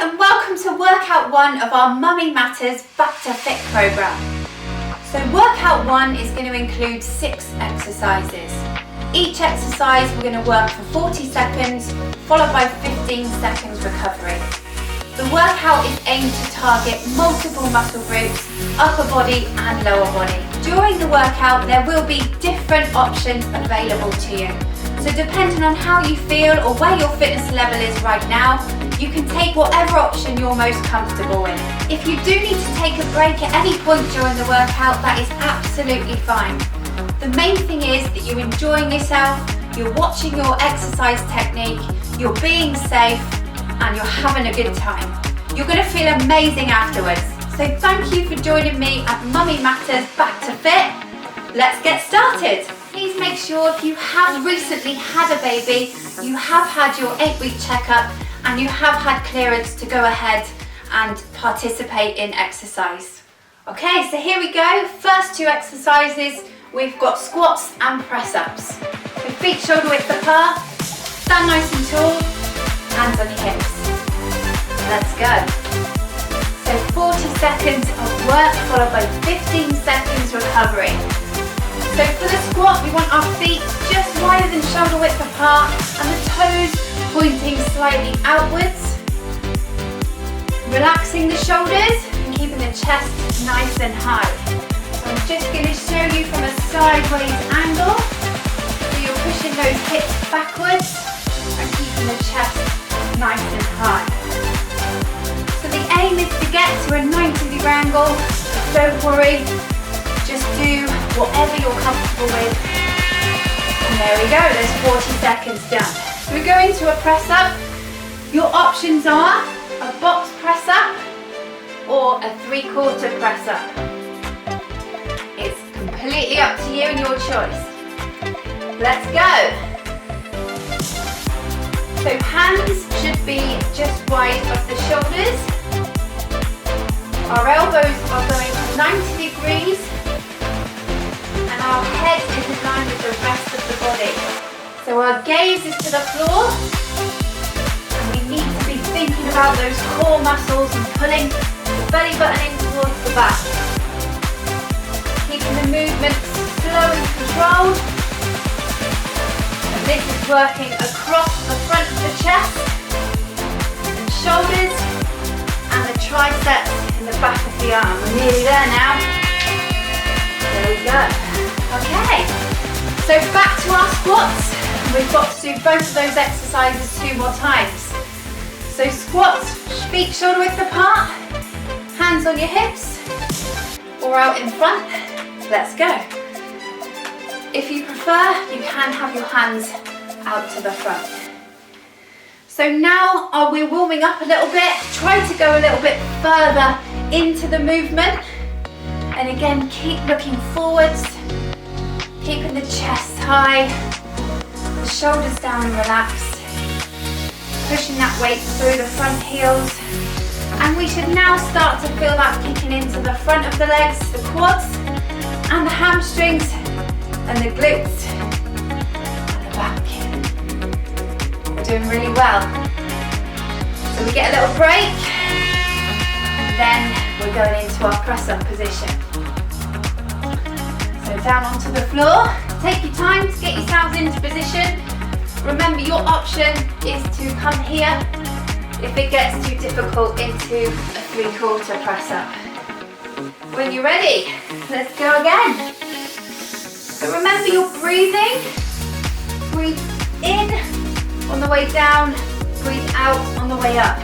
and welcome to workout 1 of our Mummy Matters Back to Fit programme. So workout 1 is going to include 6 exercises. Each exercise we're going to work for 40 seconds followed by 15 seconds recovery. The workout is aimed to target multiple muscle groups, upper body and lower body. During the workout there will be different options available to you. So depending on how you feel or where your fitness level is right now, you can take whatever option you're most comfortable with. If you do need to take a break at any point during the workout, that is absolutely fine. The main thing is that you're enjoying yourself, you're watching your exercise technique, you're being safe, and you're having a good time. You're going to feel amazing afterwards. So thank you for joining me at Mummy Matters Back to Fit. Let's get started. Please make sure if you have recently had a baby, you have had your 8-week checkup and you have had clearance to go ahead and participate in exercise. Okay, so here we go. First 2 exercises, we've got squats and press-ups. So feet shoulder width apart, stand nice and tall, hands on your hips. Let's go. So 40 seconds of work followed by 15 seconds recovery. So for the squat, we want our feet just wider than shoulder width apart and the toes pointing slightly outwards. Relaxing the shoulders and keeping the chest nice and high. So I'm just going to show you from a sideways angle. So you're pushing those hips backwards and keeping the chest nice and high. So the aim is to get to a 90-degree angle. Don't worry, just do whatever you're comfortable with. And there we go, there's 40 seconds done. So we go into a press up. Your options are a box press up or a 3/4 press up. It's completely up to you and your choice. Let's go. So hands should be just wide of the shoulders. Our elbows are going to 90 degrees. And our head is in line with the rest of the body. So our gaze is to the floor and we need to be thinking about those core muscles and pulling the belly button in towards the back. Keeping the movements slow and controlled. And this is working across the front of the chest and shoulders and the triceps in the back of the arm. We're nearly there now. There we go. Okay, so back to our squats. We've got to do both of those exercises 2 more times. So squats, feet shoulder width apart, hands on your hips or out in front. Let's go. If you prefer, you can have your hands out to the front. So now we're warming up a little bit. Try to go a little bit further into the movement. And again, keep looking forwards, keeping the chest high, the shoulders down and relaxed, pushing that weight through the front heels. And we should now start to feel that kicking into the front of the legs, the quads, and the hamstrings, and the glutes, and the back. We're doing really well. So we get a little break, and then we're going into our press-up position. So down onto the floor. Take your time to get yourselves into position. Remember, your option is to come here if it gets too difficult into a 3/4 press-up. When you're ready, let's go again. So remember, you're breathing. Breathe in on the way down, breathe out on the way up.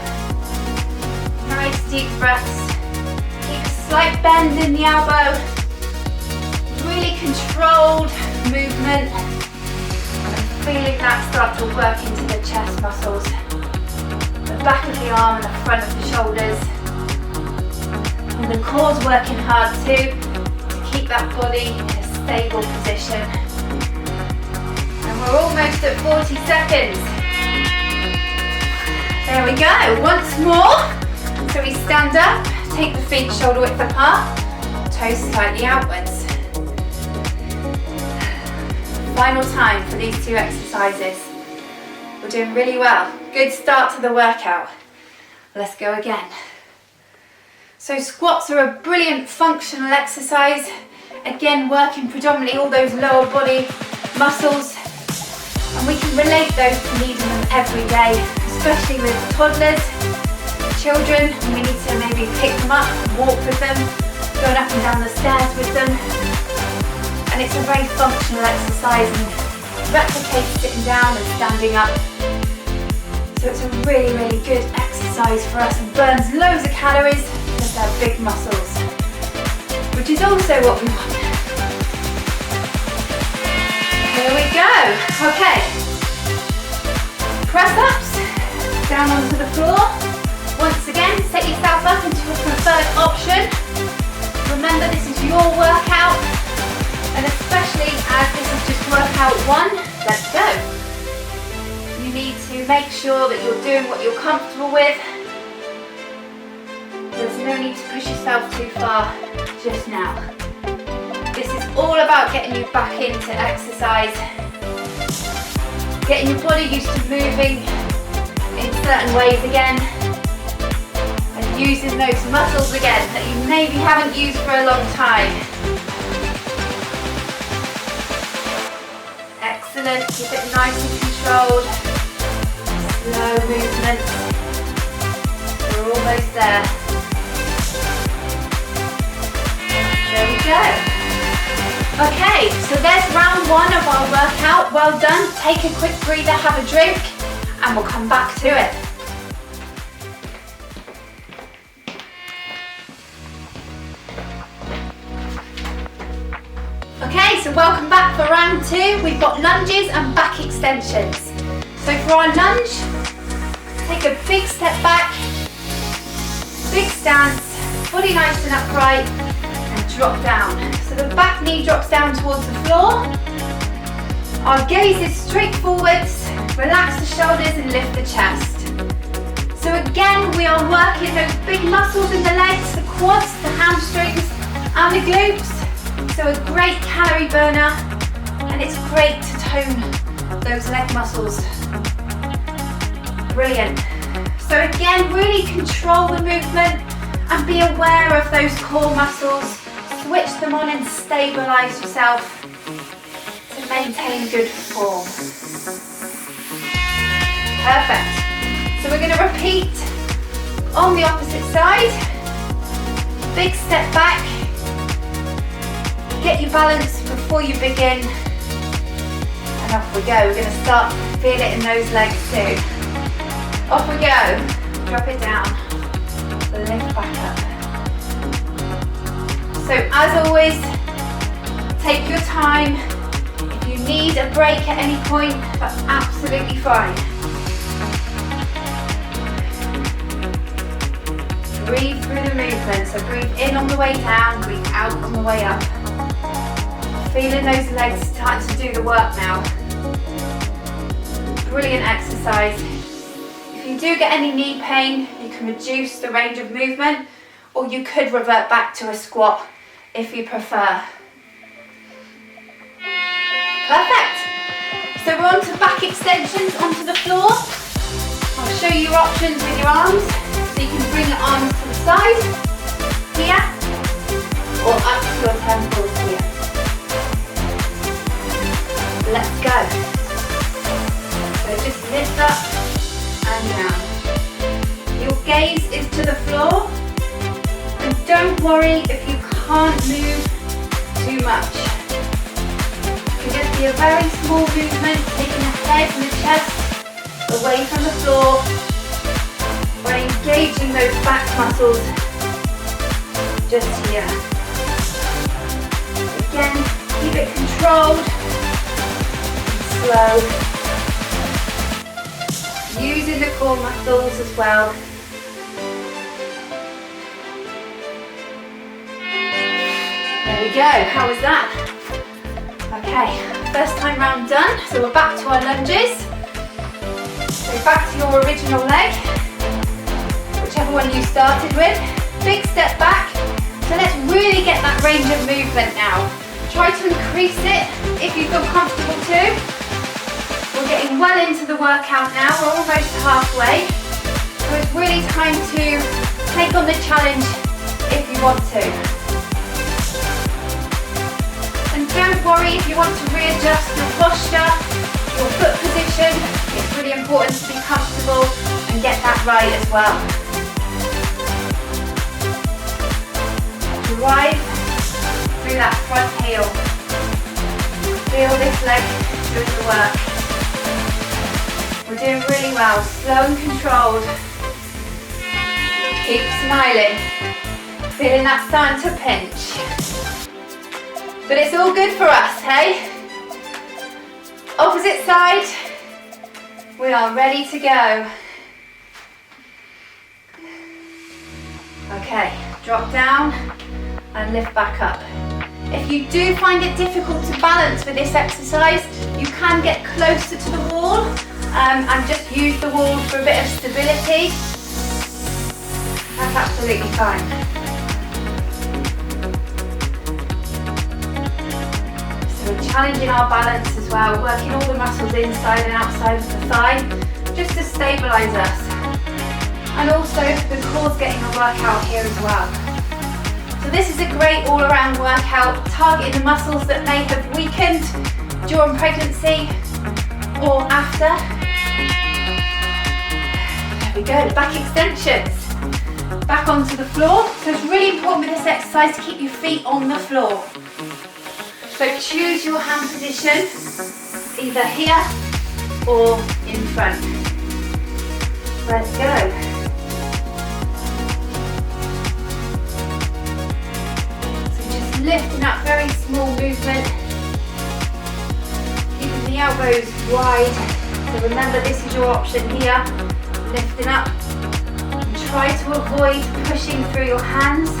Nice deep breaths. Keep a slight bend in the elbow. Really controlled movement. And feeling that start to work into the chest muscles. The back of the arm and the front of the shoulders. And the core's working hard too to keep that body in a stable position. And we're almost at 40 seconds. There we go, once more. So we stand up, take the feet shoulder width apart, toes slightly outwards. Final time for these 2 exercises. We're doing really well. Good start to the workout. Let's go again. So squats are a brilliant functional exercise. Again, working predominantly all those lower body muscles. And we can relate those to needing them every day, especially with toddlers, children. We need to maybe pick them up, walk with them, going up and down the stairs with them. And it's a very functional exercise and replicates sitting down and standing up. So it's a really, really good exercise for us and burns loads of calories because they're big muscles, which is also what we want. Here we go. Okay. Press ups, down onto the floor. Once again, set yourself up into a preferred option. Remember, this is your workout, and especially as this is just workout 1, let's go. You need to make sure that you're doing what you're comfortable with. There's no need to push yourself too far just now. This is all about getting you back into exercise, getting your body used to moving in certain ways again, and using those muscles again that you maybe haven't used for a long time. Excellent, keep it nice and controlled. Slow movements. We're almost there. There we go. Okay, so there's round 1 of our workout. Well done. Take a quick breather, have a drink, and we'll come back to it. Okay, so welcome back for round 2. We've got lunges and back extensions. So for our lunge, take a big step back, big stance, body nice and upright, and drop down. So the back knee drops down towards the floor. Our gaze is straight forwards, relax the shoulders and lift the chest. So again, we are working those big muscles in the legs, the quads, the hamstrings, and the glutes. So a great calorie burner, and it's great to tone those leg muscles. Brilliant. So again, really control the movement and be aware of those core muscles. Switch them on and stabilize yourself to maintain good form. Perfect. So we're going to repeat on the opposite side. Big step back. Get your balance before you begin. And off we go. We're going to start to feel it in those legs too. Off we go. Drop it down. Lift back up. So as always, take your time. If you need a break at any point, that's absolutely fine. Breathe through the movement. So breathe in on the way down, breathe out on the way up. Feeling those legs starting to do the work now. Brilliant exercise. If you do get any knee pain, you can reduce the range of movement, or you could revert back to a squat if you prefer. Perfect. So we're on to back extensions onto the floor. I'll show you your options with your arms. So you can bring your arms to the side, here, or up to your temples here. Let's go. So just lift up and down. Your gaze is to the floor, and don't worry if you can't move too much. It can just be a very small movement, taking the head and the chest away from the floor by engaging those back muscles just here. Again, keep it controlled and slow. Using the core muscles as well. There we go, how was that? Okay, first time round done, so we're back to our lunges. So back to your original leg, whichever one you started with. Big step back, so let's really get that range of movement now. Try to increase it if you feel comfortable to. We're getting well into the workout now, we're almost halfway. So it's really time to take on the challenge if you want to. And don't worry if you want to readjust your posture, your foot position. It's really important to be comfortable and get that right as well. Drive through that front heel. Feel this leg doing the work. We're doing really well, slow and controlled. Keep smiling. Feeling that starting to pinch. But it's all good for us, hey? Opposite side. We are ready to go. Okay, drop down and lift back up. If you do find it difficult to balance with this exercise, you can get closer to the wall and just use the wall for a bit of stability. That's absolutely fine. So we're challenging our balance as well, working all the muscles inside and outside of the thigh, just to stabilise us. And also the core's getting a workout here as well. So this is a great all-around workout, targeting the muscles that may have weakened during pregnancy or after. There we go, back extensions. Back onto the floor. So it's really important with this exercise to keep your feet on the floor. So choose your hand position, either here or in front. Let's go. Lifting up, very small movement. Keeping the elbows wide. So remember, this is your option here. Lifting up. And try to avoid pushing through your hands.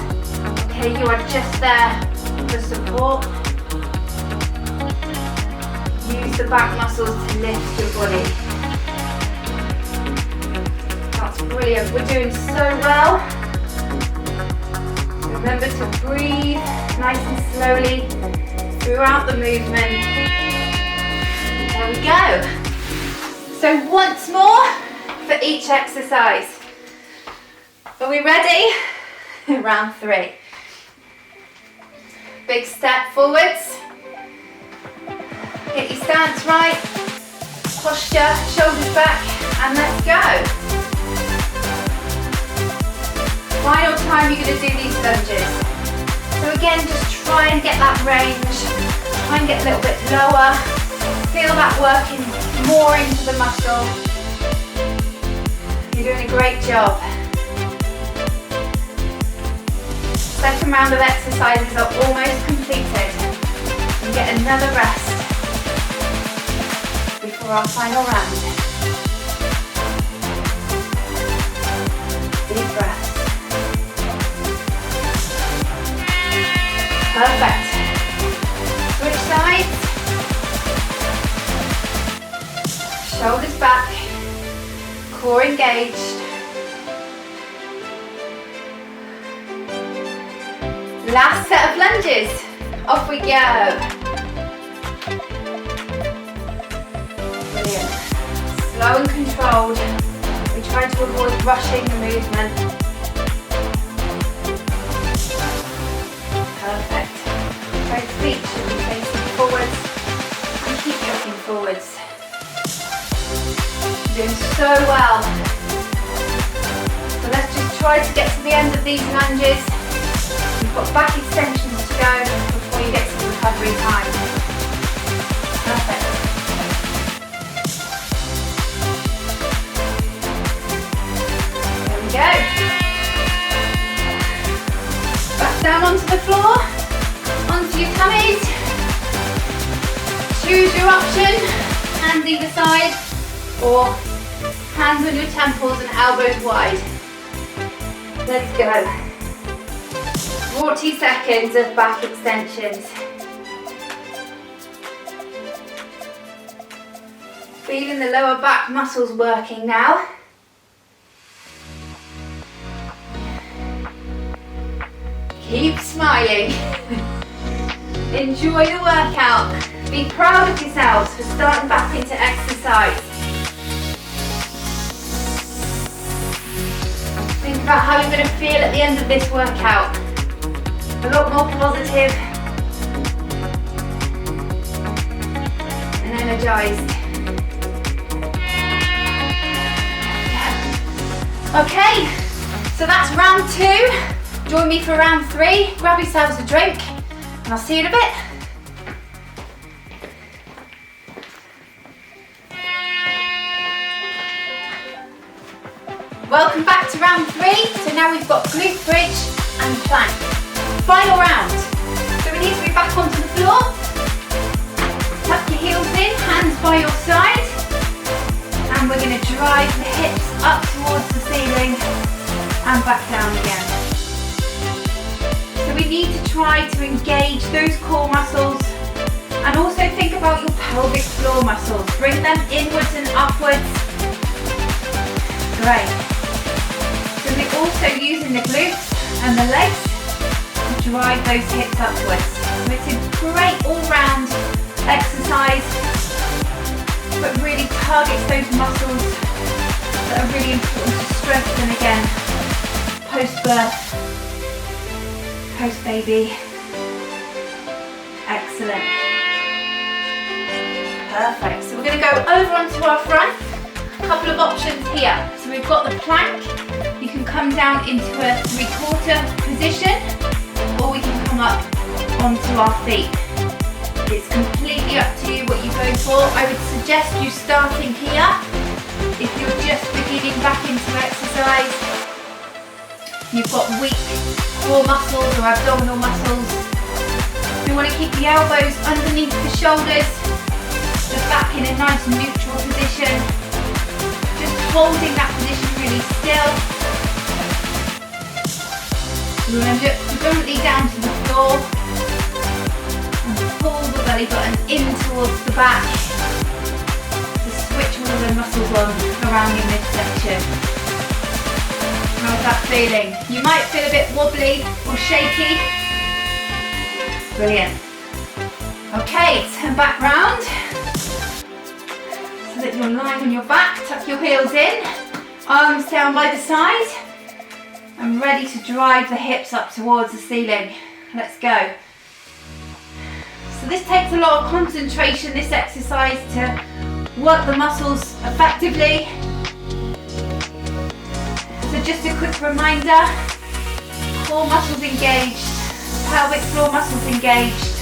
Okay, you are just there for support. Use the back muscles to lift your body. That's brilliant. We're doing so well. Remember to breathe nice and slowly throughout the movement. There we go. So once more for each exercise. Are we ready? Round 3. Big step forwards. Get your stance right. Posture, shoulders back, and let's go. Final time you're going to do these lunges. So again, just try and get that range. Try and get a little bit lower. Feel that working more into the muscle. You're doing a great job. Second round of exercises are almost completed. And get another rest before our final round. Deep breath. Perfect. Switch sides. Shoulders back. Core engaged. Last set of lunges. Off we go. Brilliant. Slow and controlled. We try to avoid rushing the movement. Perfect. Both feet should be facing forwards and keep looking forwards. You're doing so well. So let's just try to get to the end of these lunges. You've got back extensions to go before you get to the recovery time. Perfect. There we go. Back down onto the floor, onto your tummies. Choose your option, hands either side, or hands on your temples and elbows wide. Let's go. 40 seconds of back extensions. Feeling the lower back muscles working now. Keep smiling. Enjoy the workout. Be proud of yourselves for starting back into exercise. how you're going to feel at the end of this workout. A lot more positive and energized. Okay, so that's round 2. Join me for round 3. Grab yourselves a drink and I'll see you in a bit. Welcome back to round 3. So now we've got glute bridge and plank. Final round. So we need to be back onto the floor. Tuck your heels in, hands by your side. And we're going to drive the hips up towards the ceiling and back down again. So we need to try to engage those core muscles and also think about your pelvic floor muscles. Bring them inwards and upwards. Great. So we're also using the glutes and the legs to drive those hips upwards. So it's a great all-round exercise, but really targets those muscles that are really important to strengthen again post-birth, post-baby. Excellent. Perfect. So we're going to go over onto our front. A couple of options here. So we've got the plank. You can come down into a 3/4 position, or we can come up onto our feet. It's completely up to you what you go for. I would suggest you starting here if you're just beginning back into exercise. You've got weak core muscles or abdominal muscles. You want to keep the elbows underneath the shoulders, the back in a nice neutral position. Just holding that position really still. You want to look predominantly down to the floor. Pull the belly button in towards the back to switch all of the muscles on around your midsection. How's that feeling? You might feel a bit wobbly or shaky. Brilliant. Okay, turn back round so that you're lying on your back. Tuck your heels in, arms down by the side, and ready to drive the hips up towards the ceiling. Let's go. So this takes a lot of concentration, this exercise, to work the muscles effectively. So just a quick reminder, core muscles engaged, pelvic floor muscles engaged,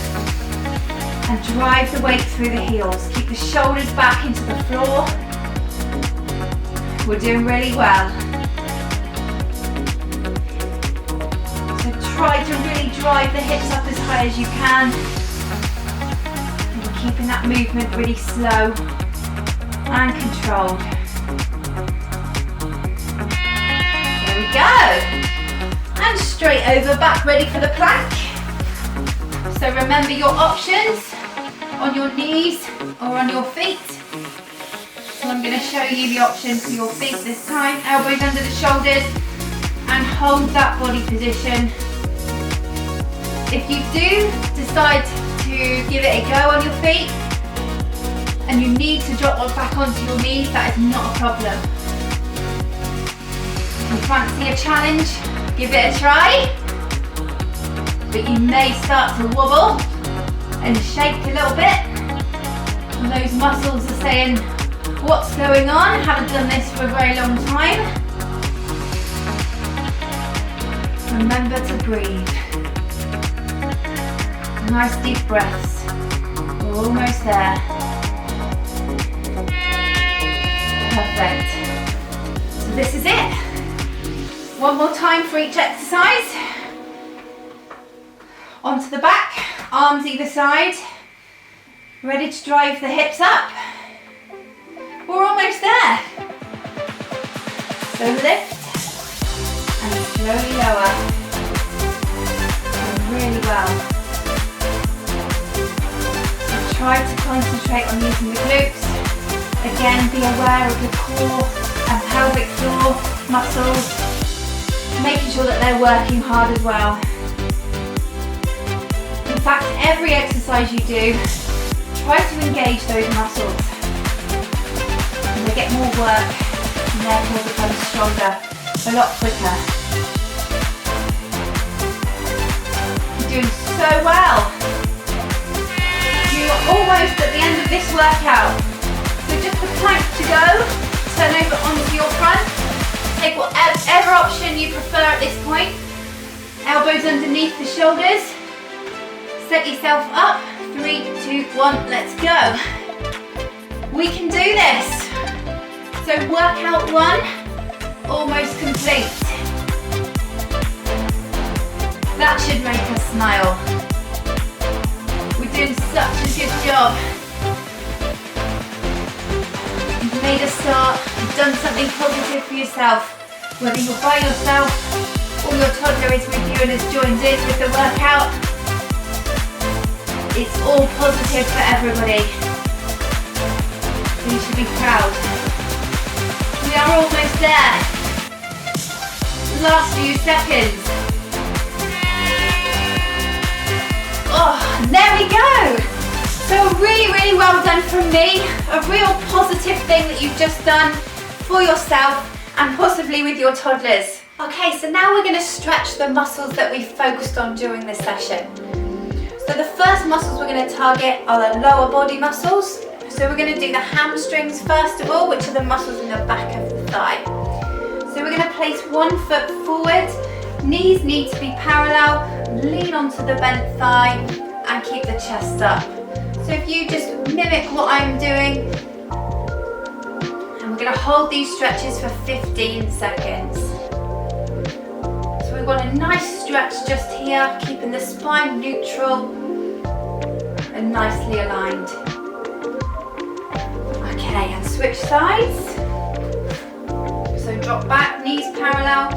and drive the weight through the heels. Keep the shoulders back into the floor. We're doing really well. So try to really drive the hips up as high as you can. Keeping that movement really slow and controlled. There we go. And straight over, back ready for the plank. So remember your options on your knees or on your feet. So I'm going to show you the option for your feet this time. Elbows under the shoulders and hold that body position. If you do decide to give it a go on your feet and you need to drop back onto your knees, that is not a problem. If you fancy a challenge, give it a try, but you may start to wobble and shake a little bit, and those muscles are saying, what's going on? I haven't done this for a very long time. Remember to breathe. Nice deep breaths. We're almost there. Perfect. So this is it. One more time for each exercise. Onto the back, arms either side. Ready to drive the hips up. We're almost there. So lift and slowly lower. And really well. Try to concentrate on using the glutes. Again, be aware of the core and pelvic floor muscles, making sure that they're working hard as well. In fact, every exercise you do, try to engage those muscles. And they get more work and therefore become stronger a lot quicker. You're doing so well. You are almost at the end of this workout. So just a plank to go. Turn over onto your front. Take whatever option you prefer at this point. Elbows underneath the shoulders. Set yourself up. 3, 2, 1, let's go. We can do this. So workout 1, almost complete. That should make us smile. We're doing such a good job. You've made a start, you've done something positive for yourself. Whether you're by yourself or your toddler is with you and has joined in with the workout, it's all positive for everybody. You should be proud. We are almost there. Last few seconds. Oh, there we go. So really well done from me. A real positive thing that you've just done for yourself and possibly with your toddlers. Okay, so now we're going to stretch the muscles that we focused on during this session. So the first muscles we're going to target are the lower body muscles. So we're going to do the hamstrings first of all, which are the muscles in the back of the thigh. So we're going to place one foot forward, knees need to be parallel, lean onto the bent thigh and keep the chest up. So if you just mimic what I'm doing, and we're going to hold these stretches for 15 seconds. So we've got a nice stretch just here, keeping the spine neutral and nicely aligned. Okay, and switch sides. So drop back, knees parallel,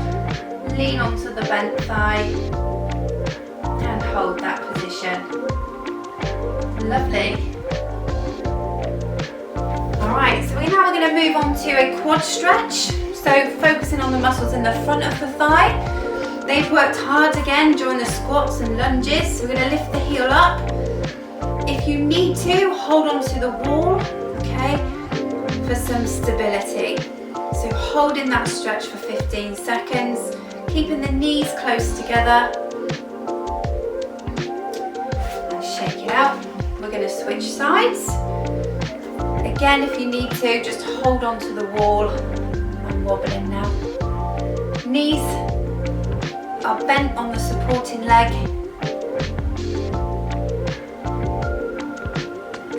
lean onto the bent thigh and hold that position. Lovely. Alright, so now we're going to move on to a quad stretch. So focusing on the muscles in the front of the thigh. They've worked hard again during the squats and lunges. So we're going to lift the heel up. If you need to, hold on to the wall, okay, for some stability. So holding that stretch for 15 seconds, keeping the knees close together. And shake it out. We're going to switch sides. Again, if you need to, just hold on to the wall. I'm wobbling now. Knees are bent on the supporting leg.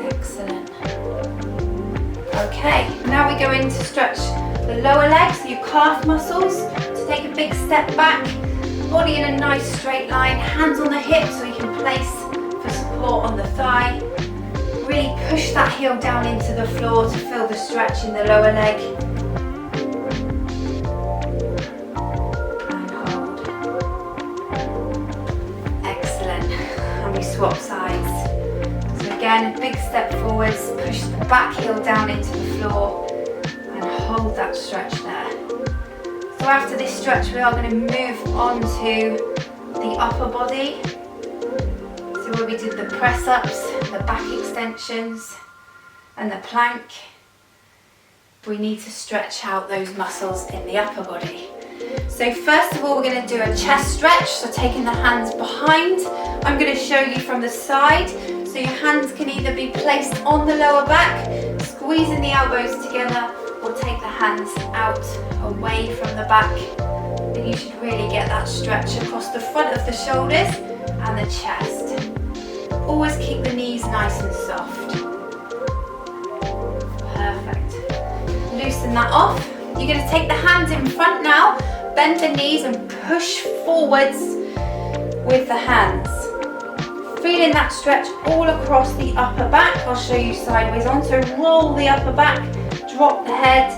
Excellent. Okay, now we go in to stretch the lower legs, so your calf muscles. To take a big step back, body in a nice straight line, hands on the hips so you can place for support on the thigh. Really push that heel down into the floor to feel the stretch in the lower leg. And hold. Excellent. And we swap sides. So again, a big step forwards, push the back heel down into the floor and hold that stretch there. So after this stretch, we are going to move on to the upper body. So where we did the press ups, the back extensions and the plank, we need to stretch out those muscles in the upper body. So first of all, we're going to do a chest stretch, so taking the hands behind. I'm going to show you from the side, so your hands can either be placed on the lower back, squeezing the elbows together, or take the hands out away from the back. And you should really get that stretch across the front of the shoulders and the chest. Always keep the knees nice and soft. Perfect. Loosen that off. You're going to take the hands in front now, bend the knees and push forwards with the hands. Feeling that stretch all across the upper back. I'll show you sideways on. So roll the upper back, drop the head,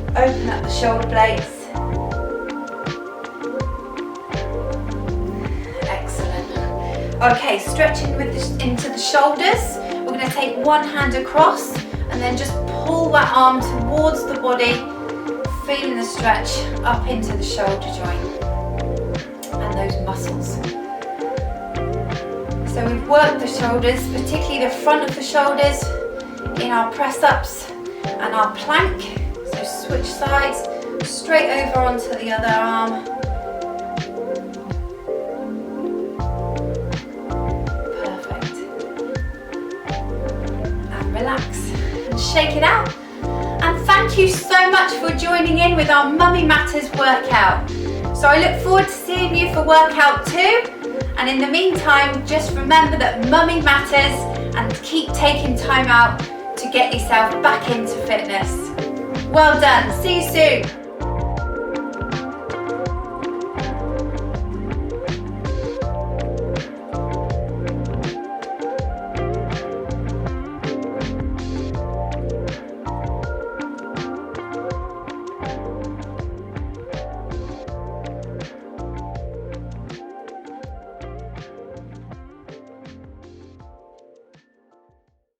open up the shoulder blades. Okay, stretching into the shoulders. We're going to take one hand across and then just pull that arm towards the body, feeling the stretch up into the shoulder joint and those muscles. So we've worked the shoulders, particularly the front of the shoulders in our press ups and our plank. So switch sides, straight over onto the other arm. relax and shake it out. And thank you so much for joining in with our Mummy Matters workout. So I look forward to seeing you for workout 2. And in the meantime, just remember that Mummy matters and keep taking time out to get yourself back into fitness. Well done. See you soon.